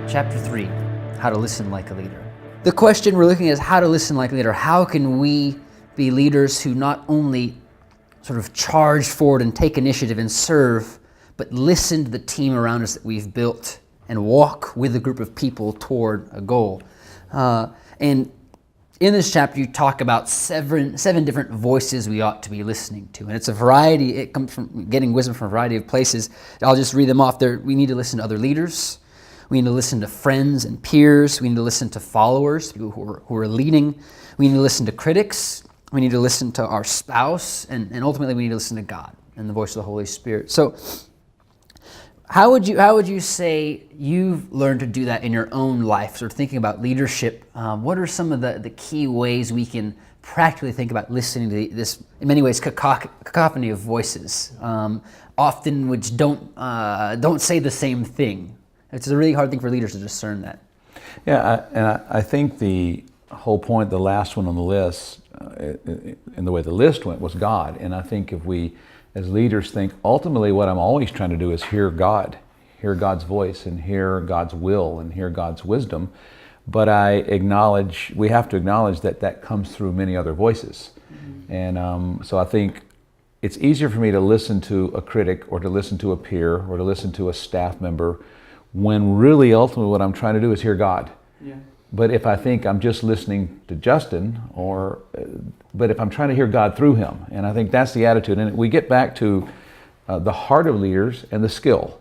Chapter 3, How to Listen Like a Leader. The question we're looking at is how to listen like a leader. How can we be leaders who not only sort of charge forward and take initiative and serve, but listen to the team around us that we've built and walk with a group of people toward a goal. And in this chapter, you talk about seven different voices we ought to be listening to. And it's a variety, it comes from getting wisdom from a variety of places. I'll just read them off there. We need to listen to other leaders. We need to listen to friends and peers. We need to listen to followers, people who are leading. We need to listen to critics. We need to listen to our spouse. And ultimately, we need to listen to God and the voice of the Holy Spirit. So how would you say you've learned to do that in your own life? Sort of thinking about leadership, what are some of the key ways we can practically think about listening to this, in many ways, cacophony of voices, often which don't say the same thing? It's a really hard thing for leaders to discern that. Yeah, I think the whole point, the last one on the list, and the way the list went, was God. And I think if we, as leaders, think ultimately what I'm always trying to do is hear God, hear God's voice, and hear God's will, and hear God's wisdom. But we have to acknowledge that comes through many other voices. Mm-hmm. And so I think it's easier for me to listen to a critic, or to listen to a peer, or to listen to a staff member, when really ultimately what I'm trying to do is hear God. Yeah. But if I think I'm just listening to Justin, but if I'm trying to hear God through him, and I think that's the attitude. And we get back to the heart of leaders and the skill.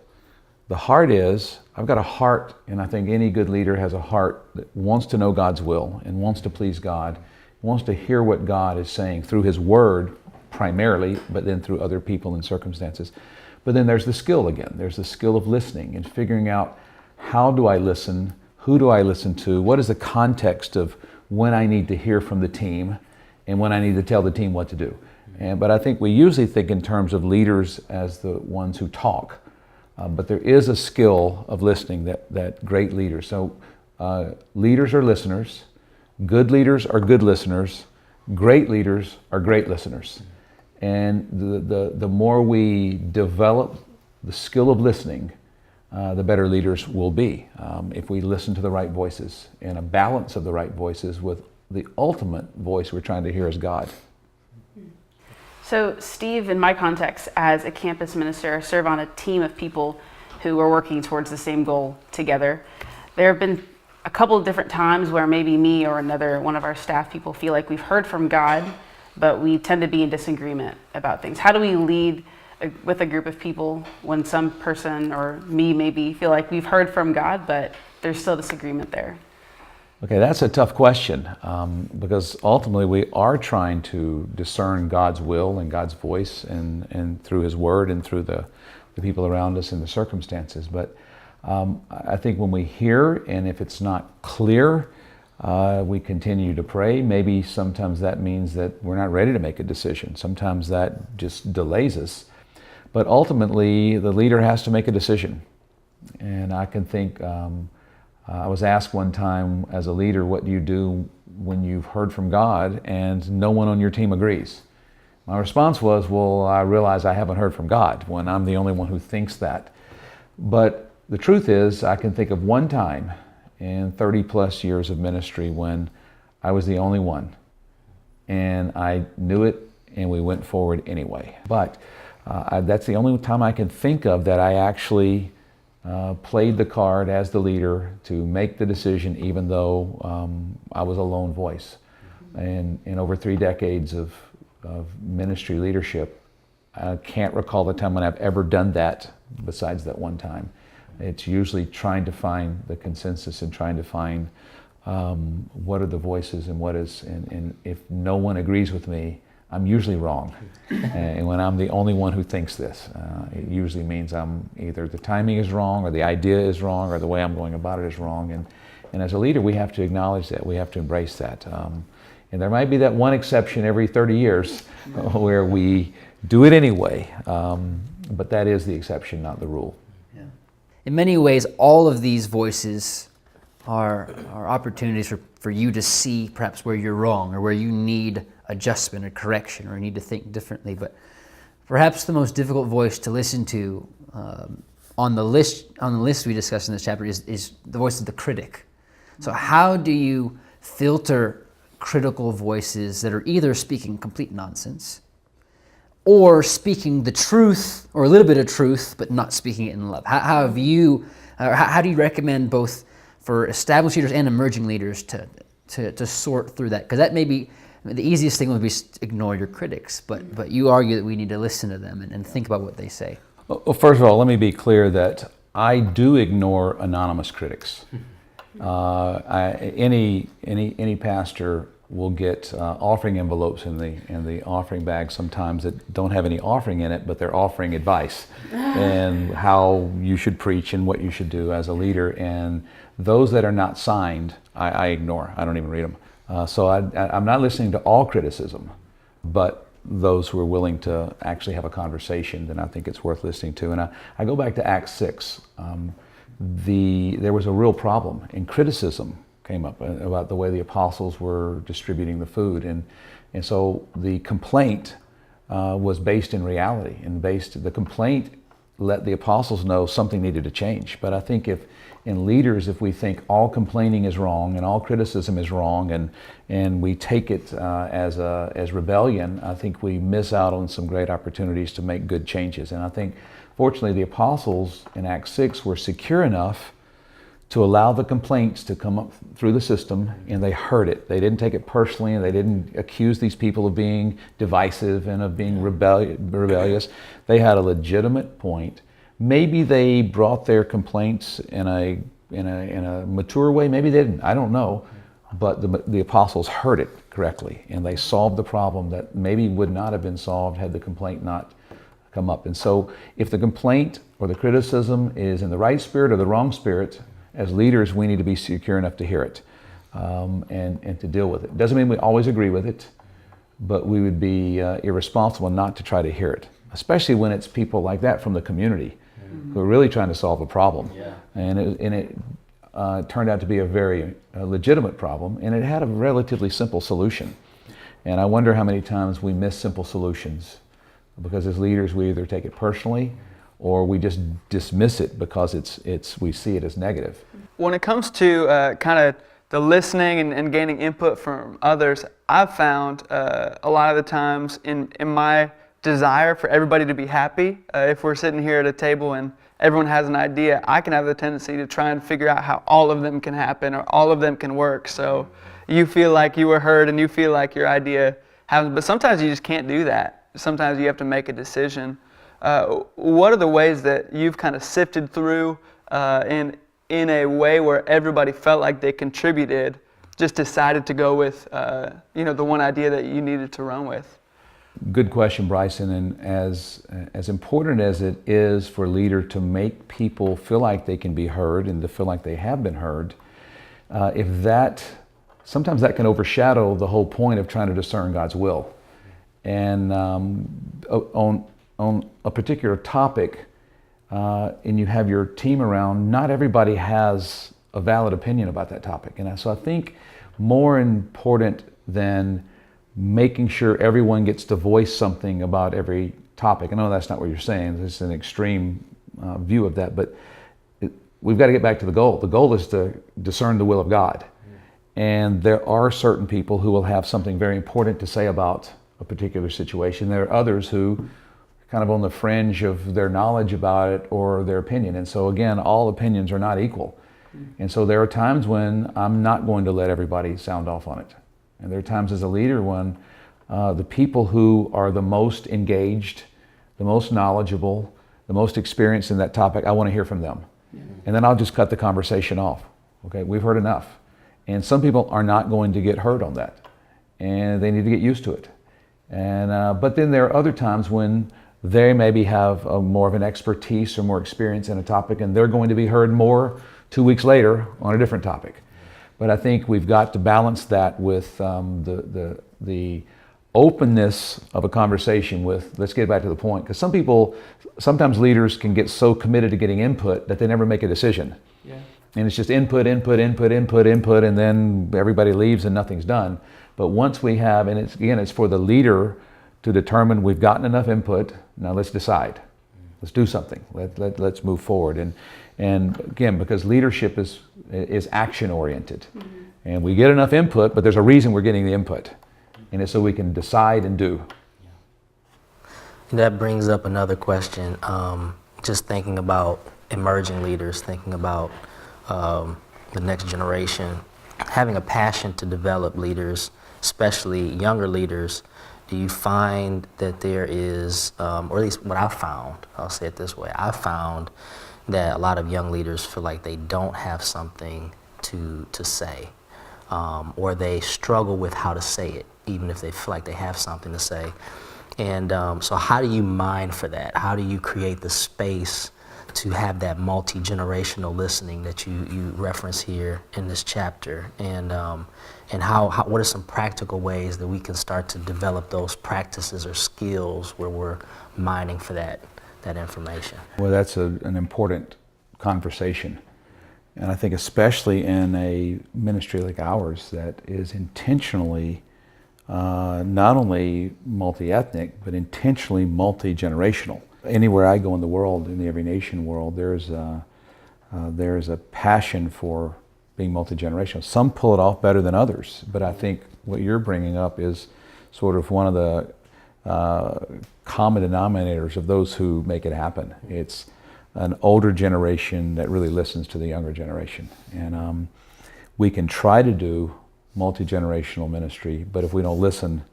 The heart is, I've got a heart, and I think any good leader has a heart that wants to know God's will and wants to please God, wants to hear what God is saying through His Word primarily, but then through other people and circumstances. But then there's the skill again. There's the skill of listening and figuring out, how do I listen? Who do I listen to? What is the context of when I need to hear from the team and when I need to tell the team what to do? But I think we usually think in terms of leaders as the ones who talk. But there is a skill of listening that great leaders. So leaders are listeners. Good leaders are good listeners. Great leaders are great listeners. And the more we develop the skill of listening, the better leaders will be. If we listen to the right voices, and a balance of the right voices with the ultimate voice we're trying to hear is God. So Steve, in my context as a campus minister, I serve on a team of people who are working towards the same goal together. There have been a couple of different times where maybe me or one of our staff people feel like we've heard from God, but we tend to be in disagreement about things. How do we lead with a group of people when some person or me maybe feel like we've heard from God, but there's still disagreement there? Okay, that's a tough question, because ultimately we are trying to discern God's will and God's voice and through His Word and through the people around us and the circumstances. But I think when we hear, and if it's not clear, we continue to pray. Maybe sometimes that means that we're not ready to make a decision. Sometimes that just delays us. But ultimately, the leader has to make a decision. And I can think, I was asked one time as a leader, what do you do when you've heard from God and no one on your team agrees? My response was, well, I realize I haven't heard from God when I'm the only one who thinks that. But the truth is, I can think of one time in 30 plus years of ministry when I was the only one. And I knew it, and we went forward anyway. But that's the only time I can think of that I actually played the card as the leader to make the decision, even though I was a lone voice. And in over 3 decades of ministry leadership, I can't recall the time when I've ever done that besides that one time. It's usually trying to find the consensus and trying to find what are the voices and what is, and if no one agrees with me, I'm usually wrong. And when I'm the only one who thinks this, it usually means either the timing is wrong, or the idea is wrong, or the way I'm going about it is wrong. And as a leader, we have to acknowledge that. We have to embrace that. And there might be that one exception every 30 years where we do it anyway. But that is the exception, not the rule. Yeah. In many ways, all of these voices are opportunities for you to see perhaps where you're wrong, or where you need adjustment or correction, or need to think differently. But perhaps the most difficult voice to listen to on the list we discussed in this chapter is the voice of the critic. So how do you filter critical voices that are either speaking complete nonsense or speaking the truth or a little bit of truth but not speaking it in love? How do you recommend both for established leaders and emerging leaders to sort through that? Because that may be the easiest thing would be ignore your critics, but you argue that we need to listen to them and think about what they say. Well, first of all, let me be clear that I do ignore anonymous critics. Any pastor will get offering envelopes in the offering bag sometimes that don't have any offering in it, but they're offering advice and how you should preach and what you should do as a leader. And those that are not signed, I ignore. I don't even read them. So I'm not listening to all criticism, but those who are willing to actually have a conversation, then I think it's worth listening to. And I go back to Acts 6. There was a real problem, and criticism came up about the way the apostles were distributing the food. And so the complaint was based in reality, and the complaint let the apostles know something needed to change. But I think if we think all complaining is wrong and all criticism is wrong and we take it as rebellion, I think we miss out on some great opportunities to make good changes. And I think fortunately the apostles in Acts 6 were secure enough to allow the complaints to come up through the system, and they heard it. They didn't take it personally, and they didn't accuse these people of being divisive and of being rebellious. They had a legitimate point. Maybe they brought their complaints in a mature way. Maybe they didn't. I don't know. But the apostles heard it correctly, and they solved the problem that maybe would not have been solved had the complaint not come up. And so if the complaint or the criticism is in the right spirit or the wrong spirit, as leaders, we need to be secure enough to hear it and to deal with it. Doesn't mean we always agree with it, but we would be irresponsible not to try to hear it, especially when it's people like that from the community who are really trying to solve a problem. Yeah. And it turned out to be a very legitimate problem, and it had a relatively simple solution. And I wonder how many times we miss simple solutions because as leaders we either take it personally or we just dismiss it because we see it as negative. When it comes to kind of the listening and gaining input from others, I've found a lot of the times in my desire for everybody to be happy, if we're sitting here at a table and everyone has an idea, I can have the tendency to try and figure out how all of them can happen or all of them can work. So you feel like you were heard and you feel like your idea happens, but sometimes you just can't do that. Sometimes you have to make a decision. What are the ways that you've kind of sifted through in a way where everybody felt like they contributed, just decided to go with the one idea that you needed to run with? Good question, Bryson. And as important as it is for a leader to make people feel like they can be heard and to feel like they have been heard, sometimes that can overshadow the whole point of trying to discern God's will. And on a particular topic, and you have your team around, not everybody has a valid opinion about that topic. And so I think more important than making sure everyone gets to voice something about every topic. I know that's not what you're saying. This is an extreme view of that, but we've got to get back to the goal. The goal is to discern the will of God. And there are certain people who will have something very important to say about a particular situation. There are others who kind of on the fringe of their knowledge about it or their opinion. And so again, all opinions are not equal. And so there are times when I'm not going to let everybody sound off on it. And there are times as a leader when the people who are the most engaged, the most knowledgeable, the most experienced in that topic, I want to hear from them. And then I'll just cut the conversation off. Okay, we've heard enough. And some people are not going to get heard on that. And they need to get used to it. And but then there are other times when they maybe have more of an expertise or more experience in a topic, and they're going to be heard more 2 weeks later on a different topic. But I think we've got to balance that with the openness of a conversation with, let's get back to the point, because sometimes leaders can get so committed to getting input that they never make a decision. Yeah. And it's just input, and then everybody leaves and nothing's done. But once we have, and it's for the leader to determine we've gotten enough input, now let's decide. let's do something. Let's move forward. And again, because leadership is action oriented, and we get enough input, but there's a reason we're getting the input, and it's so we can decide and do. And that brings up another question. Just thinking about emerging leaders, thinking about the next generation, having a passion to develop leaders, especially younger leaders. Do you find that there is, or at least what I've found, I'll say it this way, I've found that a lot of young leaders feel like they don't have something to say, or they struggle with how to say it, even if they feel like they have something to say. And so how do you mine for that? How do you create the space to have that multi-generational listening that you reference here in this chapter? And how what are some practical ways that we can start to develop those practices or skills where we're mining for that information? Well, that's an important conversation. And I think especially in a ministry like ours that is intentionally not only multi-ethnic, but intentionally multi-generational. Anywhere I go in the world, in the Every Nation world, there's a passion for being multi-generational. Some pull it off better than others, but I think what you're bringing up is sort of one of the common denominators of those who make it happen. It's an older generation that really listens to the younger generation. And we can try to do multi-generational ministry, but if we don't listen,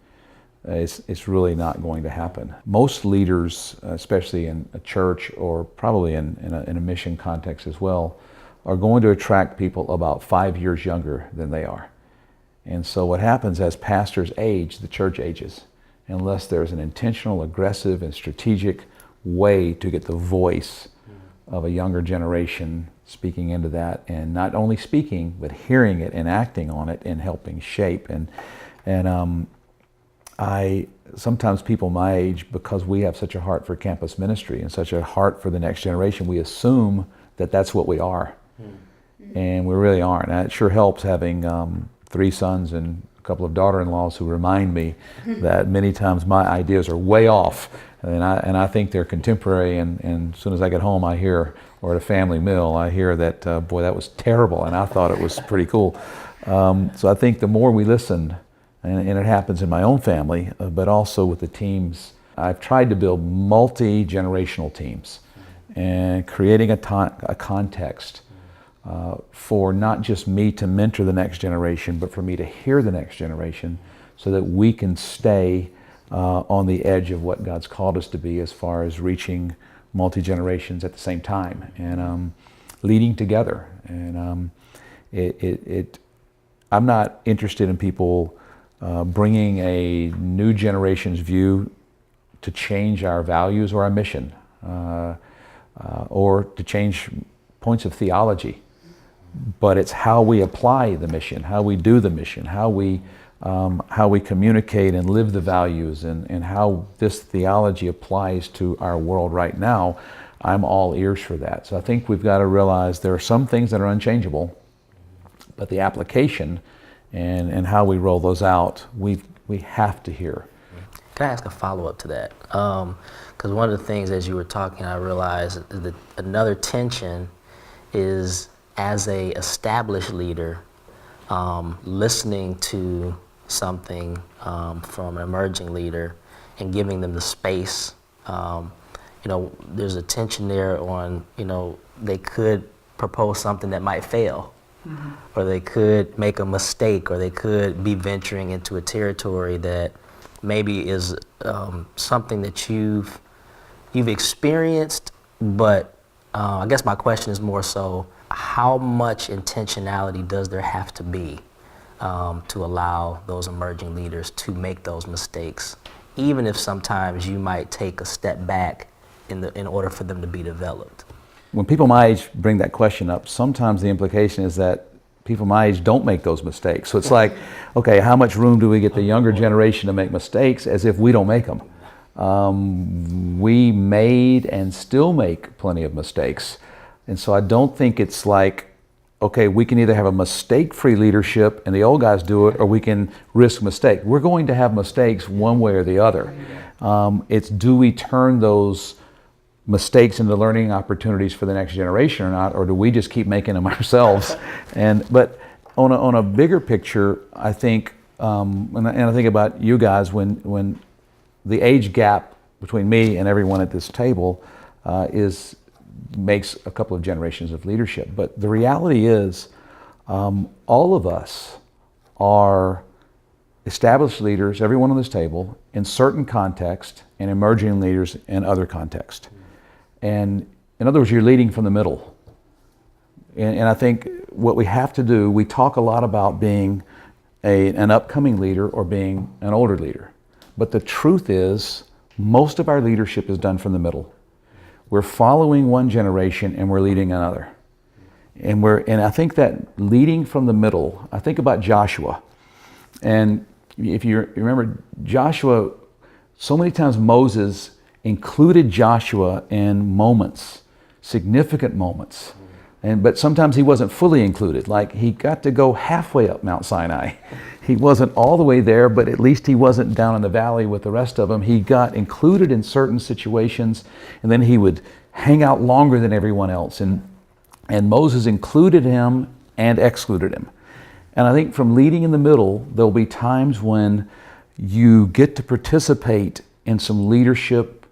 it's really not going to happen. Most leaders, especially in a church or probably in a mission context as well, are going to attract people about 5 years younger than they are. And so what happens as pastors age, the church ages, unless there's an intentional, aggressive, and strategic way to get the voice of a younger generation speaking into that, and not only speaking, but hearing it and acting on it and helping shape. And sometimes people my age, because we have such a heart for campus ministry and such a heart for the next generation, we assume that that's what we are. And we really aren't. And it sure helps having 3 sons and a couple of daughter-in-laws who remind me that many times my ideas are way off. And I think they're contemporary, and as soon as I get home I hear, or at a family meal, I hear that, boy, that was terrible, and I thought it was pretty cool. So I think the more we listen, and it happens in my own family, but also with the teams, I've tried to build multi-generational teams, and creating a context for not just me to mentor the next generation, but for me to hear the next generation, so that we can stay on the edge of what God's called us to be as far as reaching multi-generations at the same time, and leading together. And I'm not interested in people bringing a new generation's view to change our values or our mission, or to change points of theology. But it's how we apply the mission, how we do the mission, how we communicate and live the values, and how this theology applies to our world right now. I'm all ears for that. So I think we've got to realize there are some things that are unchangeable, but the application and how we roll those out, we have to hear. Can I ask a follow-up to that? Because one of the things as you were talking, I realized that another tension is, as a established leader, listening to something from an emerging leader and giving them the space. There's a tension there on, they could propose something that might fail, or they could make a mistake, or they could be venturing into a territory that maybe is something that you've experienced, but I guess my question is more so, how much intentionality does there have to be to allow those emerging leaders to make those mistakes, even if sometimes you might take a step back in order for them to be developed? When people my age bring that question up, sometimes the implication is that people my age don't make those mistakes. So it's like, okay, how much room do we get the younger generation to make mistakes, as if we don't make them? We made and still make plenty of mistakes. And so I don't think it's like, okay, we can either have a mistake-free leadership and the old guys do it, or we can risk mistake. We're going to have mistakes one way or the other. It's, do we turn those mistakes into learning opportunities for the next generation or not, or do we just keep making them ourselves? But on a bigger picture, I think, and I think about you guys, when the age gap between me and everyone at this table makes a couple of generations of leadership. But the reality is, all of us are established leaders, everyone on this table, in certain context, and emerging leaders in other context. And in other words, you're leading from the middle. And I think what we have to do, we talk a lot about being an upcoming leader or being an older leader. But the truth is, most of our leadership is done from the middle. We're following one generation and we're leading another. And I think that leading from the middle, I think about Joshua. And if you remember Joshua, so many times Moses included Joshua in moments, significant moments. But sometimes he wasn't fully included. Like he got to go halfway up Mount Sinai. He wasn't all the way there, but at least he wasn't down in the valley with the rest of them. He got included in certain situations, and then he would hang out longer than everyone else. And Moses included him and excluded him. And I think from leading in the middle, there'll be times when you get to participate in some leadership,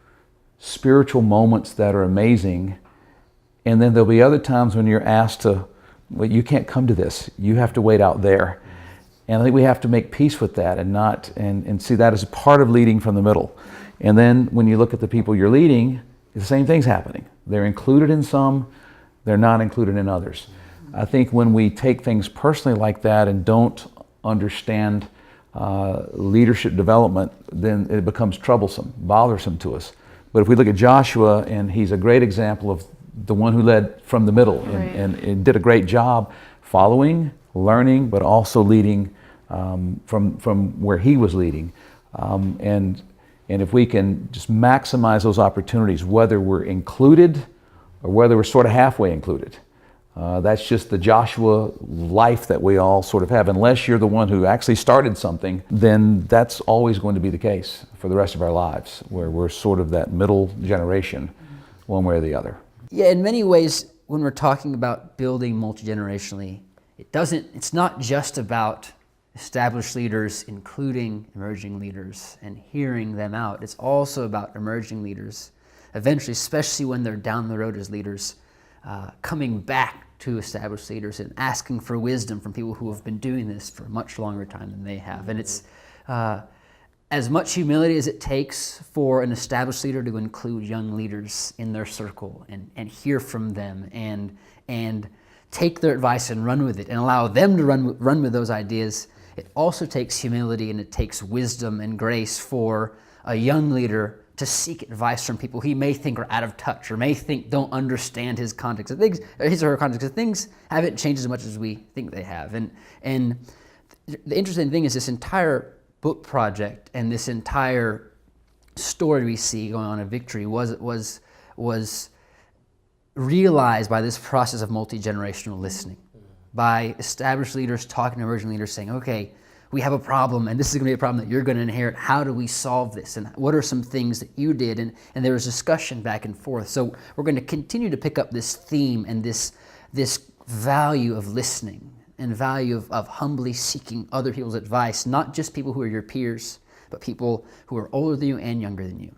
spiritual moments that are amazing. And then there'll be other times when you're asked to, well, you can't come to this. You have to wait out there. And I think we have to make peace with that and see that as a part of leading from the middle. And then when you look at the people you're leading, the same thing's happening. They're included in some, they're not included in others. I think when we take things personally like that and don't understand leadership development, then it becomes troublesome, bothersome to us. But if we look at Joshua, and he's a great example of the one who led from the middle and did a great job following, learning, but also leading from where he was leading. And if we can just maximize those opportunities, whether we're included or whether we're sort of halfway included, that's just the Joshua life that we all sort of have. Unless you're the one who actually started something, then that's always going to be the case for the rest of our lives, where we're sort of that middle generation, one way or the other. Yeah, in many ways, when we're talking about building multi-generationally, it's not just about established leaders including emerging leaders and hearing them out. It's also about emerging leaders, eventually, especially when they're down the road as leaders, coming back to established leaders and asking for wisdom from people who have been doing this for a much longer time than they have. And it's as much humility as it takes for an established leader to include young leaders in their circle and hear from them and take their advice and run with it and allow them to run with those ideas. It also takes humility and it takes wisdom and grace for a young leader to seek advice from people he may think are out of touch or may think don't understand his context of things, or his or her context of things haven't changed as much as we think they have. And the interesting thing is this entire book project and this entire story we see going on in Victory was realized by this process of multi-generational listening, by established leaders talking to emerging leaders saying, okay, we have a problem and this is going to be a problem that you're going to inherit. How do we solve this? And what are some things that you did? And there was discussion back and forth. So we're going to continue to pick up this theme and this value of listening and value of humbly seeking other people's advice, not just people who are your peers, but people who are older than you and younger than you.